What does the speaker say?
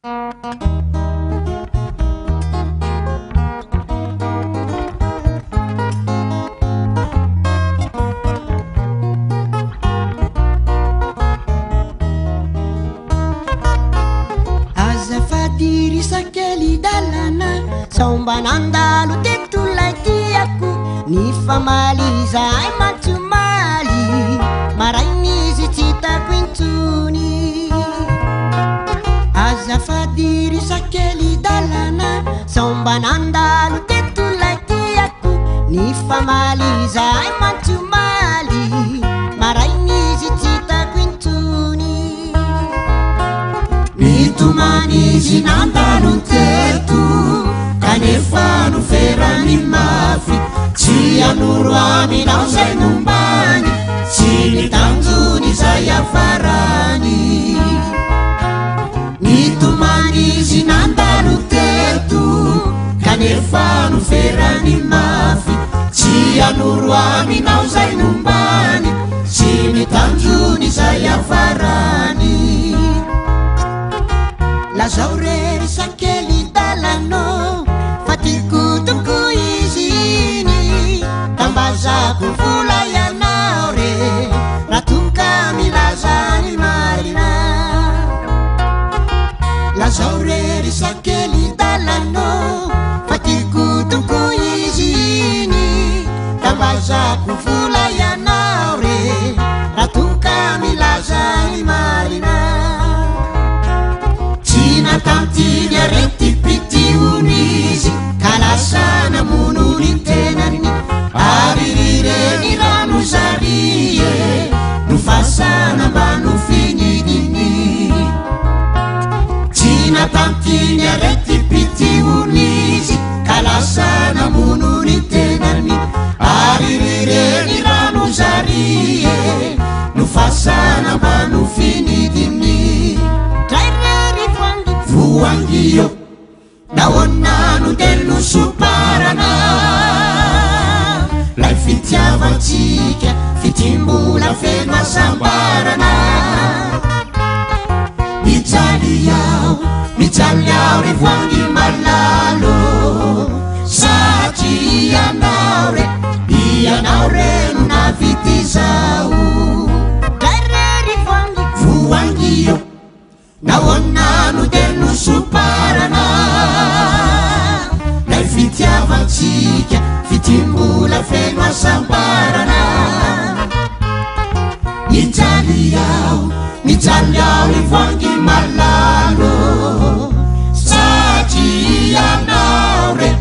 Azafadirisakely dalana saomba nandalo tetolay tiako ny famalizay mantomaly maray mizy tsy hitako intsony azafadirisakely dalana saomba nandalo tetolay tiako ny famalizay mantomaly maray mizy tsy hitako intsony mitomanizy nandalo teto kanefa noferany mafy tsy anoro aminao zay nombany tsy nitanjony zay afarany mitomanizy nandalo teto kanefa noferany mafy tsy anoro aminao zay nombany tsy nitanjony zay afarany lazao rery sakely dalano fatikotoko izy iny tambazako vola ianao re ratoka milazany marina lazao rery sakely dalano fatikotoko izy iny tambazako vola ianao re ratoka milazany marina tantiny aretipitionizy kalasana monony tenany aririreny rano zarie nofasana mba nofinidiny tsina tantiny aretipitionizy kalasana monony tenany aririreny rano zarie nofasana mba nofinidiny voangio naonano delno soparana lay fitiavatsika fitimbola feno asambarana mijaly ao re voangy malalo satria ianao reno navity zao kairery voangio naonano delno soparana lay fitiavatsika fitimbola feno asambarana mijaly ao ivoangy malalo satria ianao re